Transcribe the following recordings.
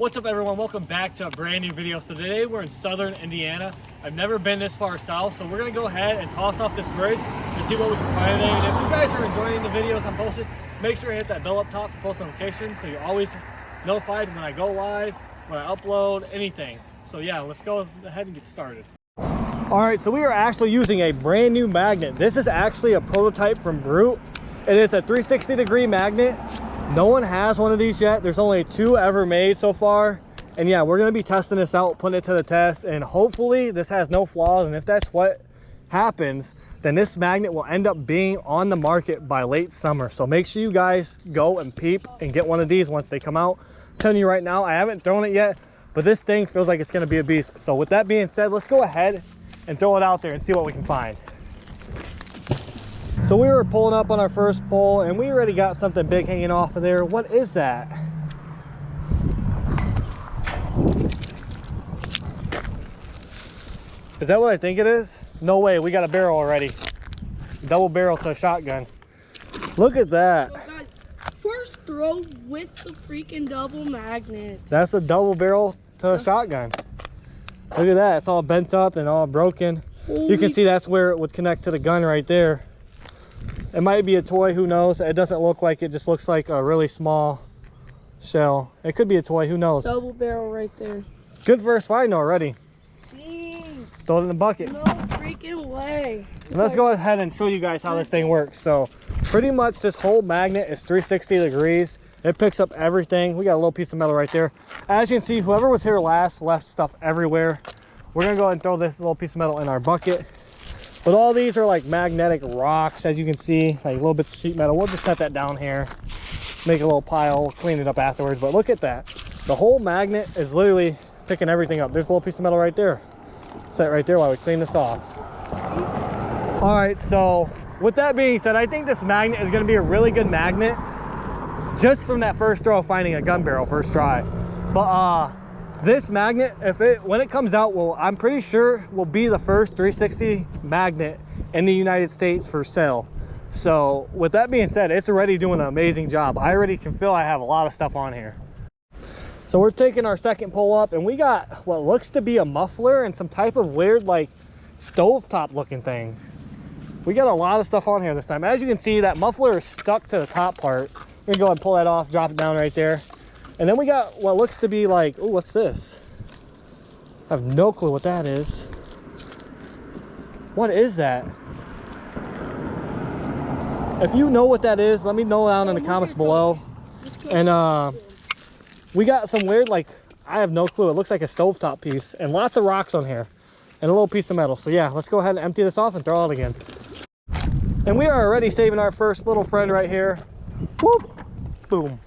What's up everyone, welcome back to a brand new video. So today we're in southern Indiana. I've never been this far south, so we're gonna go ahead and toss off this bridge and see what we can find today. And if you guys are enjoying the videos I'm posting, make sure you hit that bell up top for post notifications so you're always notified when I go live, when I upload, anything. So yeah, let's go ahead and get started. All right, so we are actually using a brand new magnet. This is actually a prototype from Brute. It is a 360-degree magnet. No one has one of these yet. There's only 2 ever made so far. And yeah, we're gonna be testing this out, putting it to the test, and hopefully this has no flaws. And if that's what happens, then this magnet will end up being on the market by late summer. So make sure you guys go and peep and get one of these once they come out. I'm telling you right now, I haven't thrown it yet, but this thing feels like it's gonna be a beast. So with that being said, let's go ahead and throw it out there and see what we can find. So we were pulling up on our first pole and we already got something big hanging off of there. What is that? Is that what I think it is? No way, we got a barrel already. Double barrel to a shotgun. Look at that. So guys, first throw with the freaking double magnet. That's a double barrel to a shotgun. Look at that, it's all bent up and all broken. You can see that's where it would connect to the gun right there. It might be a toy, who knows? It doesn't look like it, just looks like a really small shell. It could be a toy, who knows? Double barrel right there. Good first find already. Dang. Throw it in the bucket. No freaking way. Let's go ahead and show you guys how this thing works. So pretty much this whole magnet is 360 degrees. It picks up everything. We got a little piece of metal right there. As you can see, whoever was here last left stuff everywhere. We're gonna go ahead and throw this little piece of metal in our bucket. But all these are like magnetic rocks, as you can see, like little bits of sheet metal. We'll just set that down here, make a little pile, clean it up afterwards. But look at that. The whole magnet is literally picking everything up. There's a little piece of metal right there. Set right there while we clean this off. All right, so with that being said, I think this magnet is gonna be a really good magnet just from that first throw, finding a gun barrel first try. But this magnet, when it comes out, I'm pretty sure will be the first 360 magnet in the United States for sale. So with that being said, it's already doing an amazing job. I already can feel I have a lot of stuff on here. So we're taking our second pull up and we got what looks to be a muffler and some type of weird like stovetop looking thing. We got a lot of stuff on here this time. As you can see, that muffler is stuck to the top part. We're gonna go ahead and pull that off, drop it down right there. And then we got what looks to be like, oh, what's this? I have no clue what that is. What is that? If you know what that is, let me know down in the comments below. And we got some weird, like, I have no clue. It looks like a stovetop piece and lots of rocks on here and a little piece of metal. So yeah, let's go ahead and empty this off and throw it again. And we are already saving our first little friend right here. Whoop, boom.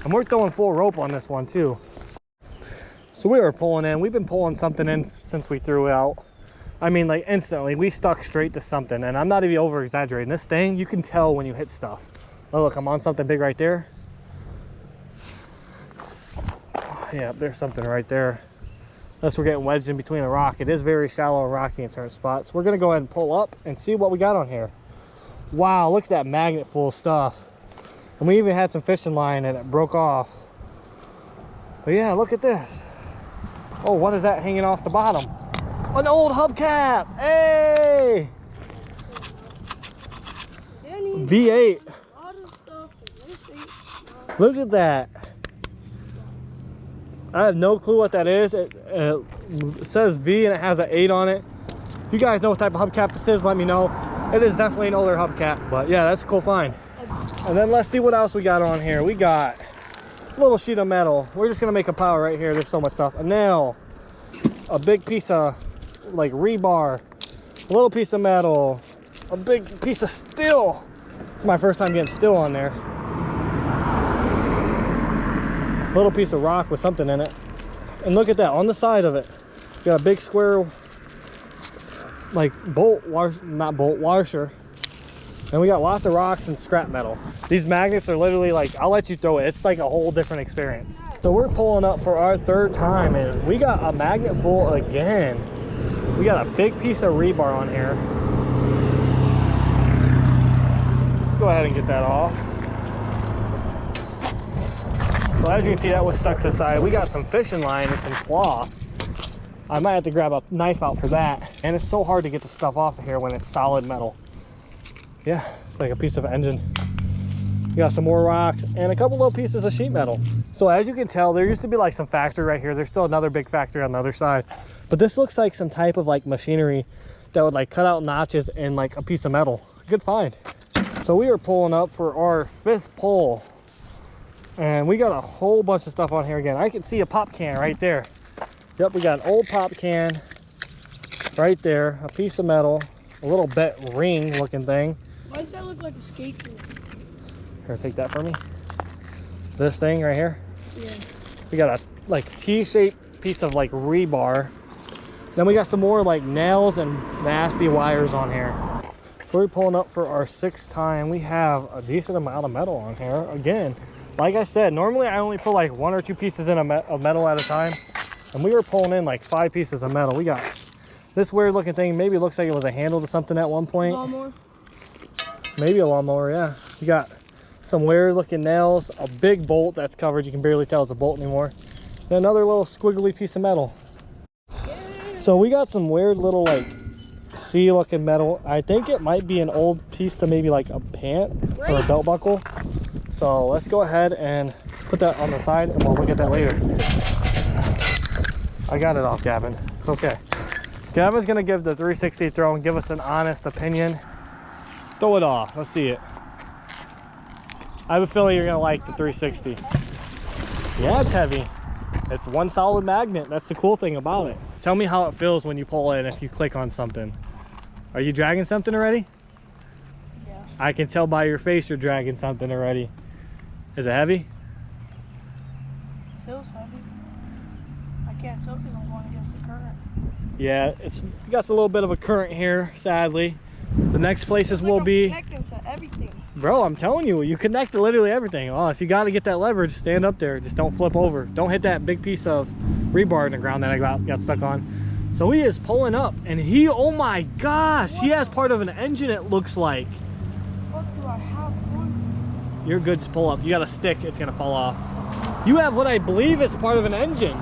And we're throwing full rope on this one too. So we were pulling in. We've been pulling something in since we threw it out. I mean, like instantly, we stuck straight to something. And I'm not even over exaggerating. This thing, you can tell when you hit stuff. Oh, look, I'm on something big right there. Yeah, there's something right there. Unless we're getting wedged in between a rock. It is very shallow and rocky in certain spots. We're gonna go ahead and pull up and see what we got on here. Wow, look at that magnet full of stuff. And we even had some fishing line and it broke off. But yeah, look at this. Oh, what is that hanging off the bottom? An old hubcap. Hey! V8. Look at that. I have no clue what that is. It says V and it has an 8 on it. If you guys know what type of hubcap this is, let me know. It is definitely an older hubcap, but yeah, that's a cool find. And then let's see what else we got on here. We got a little sheet of metal. We're just gonna make a pile right here. There's so much stuff. A nail, a big piece of like rebar, a little piece of metal, a big piece of steel. It's my first time getting steel on there. A little piece of rock with something in it. And look at that, on the side of it, got a big square like washer. And we got lots of rocks and scrap metal. These magnets are literally like, I'll let you throw it. It's like a whole different experience. So we're pulling up for our third time and we got a magnet full again. We got a big piece of rebar on here. Let's go go ahead and get that off. So as you can see, that was stuck to the side. We got some fishing line and some cloth. I might have to grab a knife out for that. And it's so hard to get the stuff off of here when it's solid metal. Yeah, it's like a piece of engine. You got some more rocks and a couple little pieces of sheet metal. So as you can tell, there used to be like some factory right here. There's still another big factory on the other side. But this looks like some type of like machinery that would like cut out notches in like a piece of metal. Good find. So we are pulling up for our 5th pull. And we got a whole bunch of stuff on here again. I can see a pop can right there. Yep, we got an old pop can right there, a piece of metal, a little bent ring looking thing. Why does that look like a skate tool? Here, take that from me. This thing right here. Yeah. We got a like T-shaped piece of like rebar. Then we got some more like nails and nasty wires on here. So we're pulling up for our 6th time. We have a decent amount of metal on here. Again, like I said, normally I only put like 1 or 2 pieces in of metal at a time. And we were pulling in like 5 pieces of metal. We got this weird looking thing. Maybe it looks like it was a handle to something at one point. Lawnmower? Maybe a lawnmower, yeah. You got some weird looking nails, a big bolt that's covered. You can barely tell it's a bolt anymore. And another little squiggly piece of metal. So we got some weird little like C looking metal. I think it might be an old piece to maybe like a pant or a belt buckle. So let's go ahead and put that on the side and we'll look at that later. I got it off, Gavin. It's okay. Gavin's gonna give the 360 throw and give us an honest opinion. Throw it off. Let's see it. I have a feeling you're gonna like the 360. Yeah, it's heavy. It's one solid magnet. That's the cool thing about it. Tell me how it feels when you pull in if you click on something. Are you dragging something already? Yeah. I can tell by your face you're dragging something already. Is it heavy? Feels heavy. I can't tell because I'm going against the current. Yeah, it's got a little bit of a current here, sadly. The next places will be connecting to everything. Bro, I'm telling you, you connect to literally everything. Oh, if you got to get that leverage, stand up there. Just don't flip over. Don't hit that big piece of rebar in the ground that I got stuck on. So he is pulling up, and he, oh my gosh, he has part of an engine, it looks like. What do I have on? You're good to pull up. You got a stick, it's going to fall off. You have what I believe is part of an engine.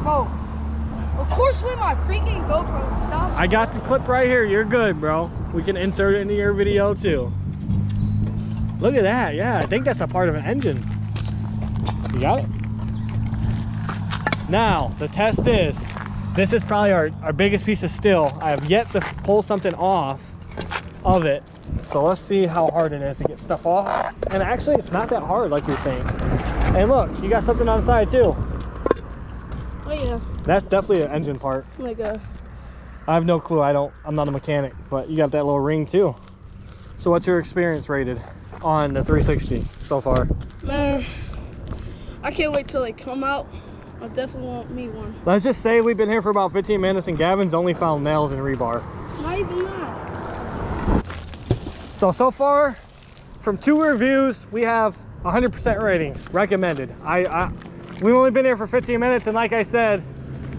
Bro, of course with my freaking GoPro, stop. I got the clip right here. You're good, bro. We can insert it into your video too. Look at that. Yeah, I think that's a part of an engine. You got it? Now, the test is, this is probably our biggest piece of steel. I have yet to pull something off of it. So let's see how hard it is to get stuff off. And actually, it's not that hard like you think. And look, you got something on the side too. Oh yeah. That's definitely an engine part. Like a... I have no clue. I'm not a mechanic, but you got that little ring too. So what's your experience rated on the 360 so far? Man, I can't wait till they come out. I definitely want me one. Let's just say we've been here for about 15 minutes and Gavin's only found nails and rebar. Not even that. So far, from 2 reviews, we have 100% rating, recommended. We've only been here for 15 minutes, and like I said,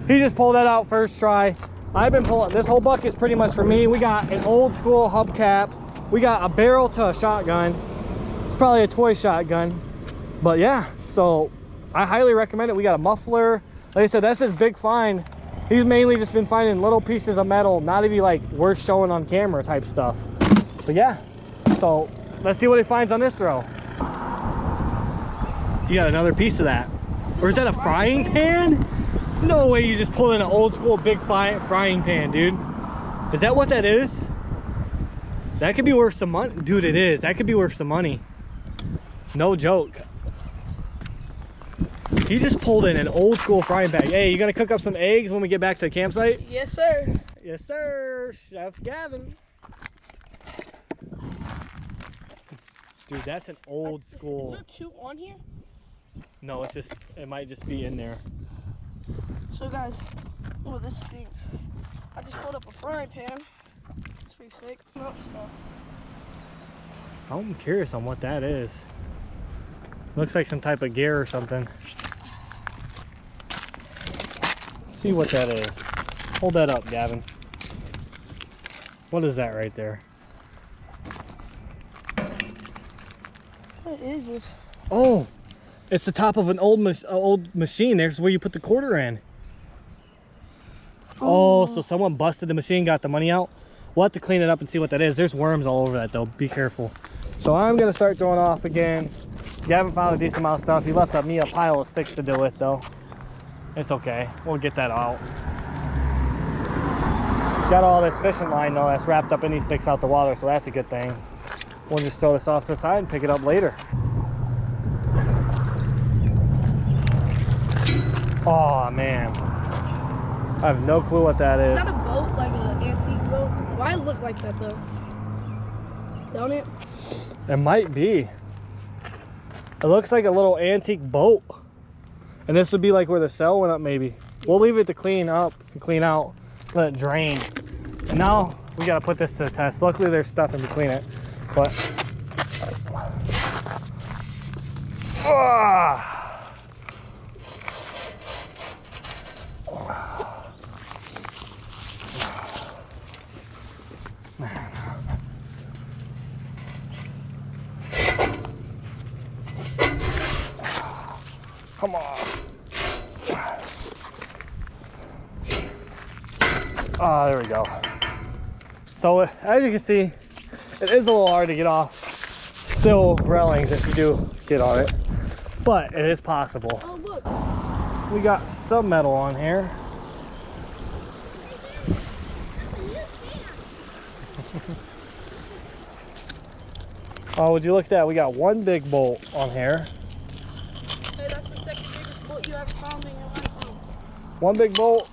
he just pulled that out first try. I've been pulling, this whole bucket is pretty much for me. We got an old school hubcap. We got a barrel to a shotgun. It's probably a toy shotgun, but yeah, so I highly recommend it. We got a muffler. Like I said, that's his big find. He's mainly just been finding little pieces of metal, not even like worth showing on camera type stuff. So yeah, so let's see what he finds on this throw. You got another piece of that. Or is that a frying pan? No way you just pulled in an old school big frying pan, dude. Is that what that is? That could be worth some money. Dude, it is. That could be worth some money. No joke. He just pulled in an old school frying pan. Hey, you gonna cook up some eggs when we get back to the campsite? Yes, sir. Yes, sir. Chef Gavin. Dude, that's an old school. Is there 2 on here? No, it might just be in there. So guys, oh, this stinks. I just pulled up a frying pan. It's pretty sick. No stuff. I'm curious on what that is. Looks like some type of gear or something. See what that is. Hold that up, Gavin. What is that right there? What is this? Oh, it's the top of an old machine. There's where you put the quarter in. Oh, so someone busted the machine, got the money out. We'll have to clean it up and see what that is. There's worms all over that though. Be careful. So I'm gonna start throwing off again. Gavin found a decent amount of stuff. He left me a pile of sticks to deal with though. It's okay. We'll get that out. Got all this fishing line though that's wrapped up in these sticks out the water, so that's a good thing. We'll just throw this off to the side and pick it up later. Oh man, I have no clue what that is. Is that a boat, like an antique boat? Why it look like that though? Don't it? It might be. It looks like a little antique boat. And this would be like where the cell went up maybe. We'll leave it to clean up and clean out, let it drain. And now we gotta put this to the test. Luckily there's stuff in between it, but. Come on. Ah, there we go. So as you can see, it is a little hard to get off still railings if you do get on it, but it is possible. Oh look. We got some metal on here. Oh, would you look at that? We got one big bolt on here. Hey, that's the second biggest boat you ever found in your life. One big bolt,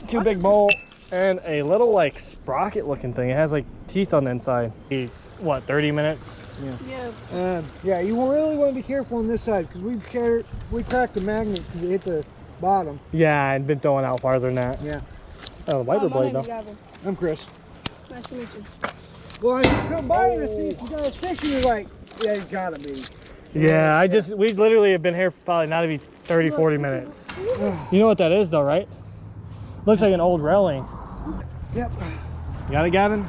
two big bolt, and a little like sprocket looking thing. It has like teeth on the inside. What, 30 minutes? Yeah. Yeah, you really want to be careful on this side because we cracked the magnet because it hit the bottom. Yeah, I'd been throwing out farther than that. Yeah. Oh, the wiper my blade name though. is Gavin. I'm Chris. Nice to meet you. Well, you come by to see if you got a fish and you're like, yeah, you gotta be. Yeah, we literally have been here for probably not even 30, 40 minutes. You know what that is though, right? Looks like an old railing. Yep. You got it, Gavin?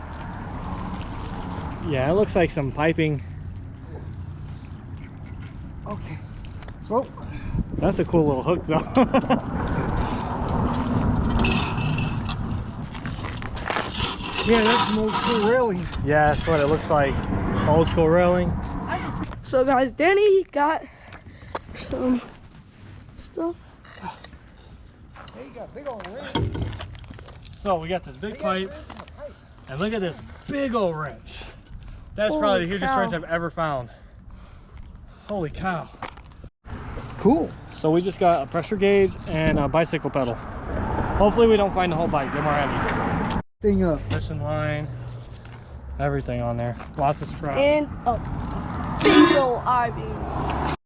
Yeah, it looks like some piping. Okay. So. That's a cool little hook though. Yeah, that's an old school railing. Yeah, that's what it looks like. Old school railing. So guys, Danny got some stuff. Hey, you got a big old ring. So we got this big pipe, and look at this big old wrench. That's probably the hugest wrench I've ever found. Holy cow. Cool. So we just got a pressure gauge and a bicycle pedal. Hopefully we don't find the whole bike, they're more heavy. Thing up. Fishing line, everything on there. Lots of scrap. And a big old I-beam.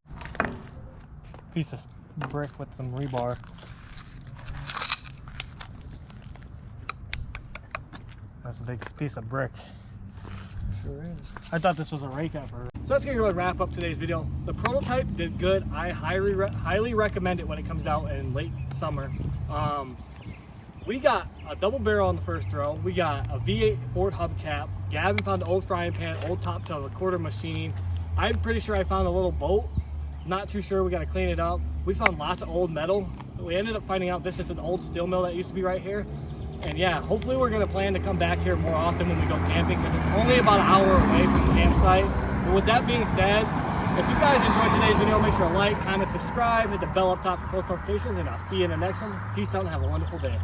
Piece of brick with some rebar. That's a big piece of brick. Sure is. I thought this was a rake at first. So that's gonna go and wrap up today's video. The prototype did good. I highly recommend it when it comes out in late summer. We got a double barrel on the first throw. We got a V8 Ford hubcap. Gavin found an old frying pan, old top tail, a quarter machine. I'm pretty sure I found a little boat. Not too sure, we gotta clean it up. We found lots of old metal. We ended up finding out this is an old steel mill that used to be right here. And yeah, hopefully we're gonna plan to come back here more often when we go camping because it's only about an hour away from the campsite. But with that being said, if you guys enjoyed today's video, make sure to like, comment, subscribe, hit the bell up top for post notifications, and I'll see you in the next one. Peace out and have a wonderful day.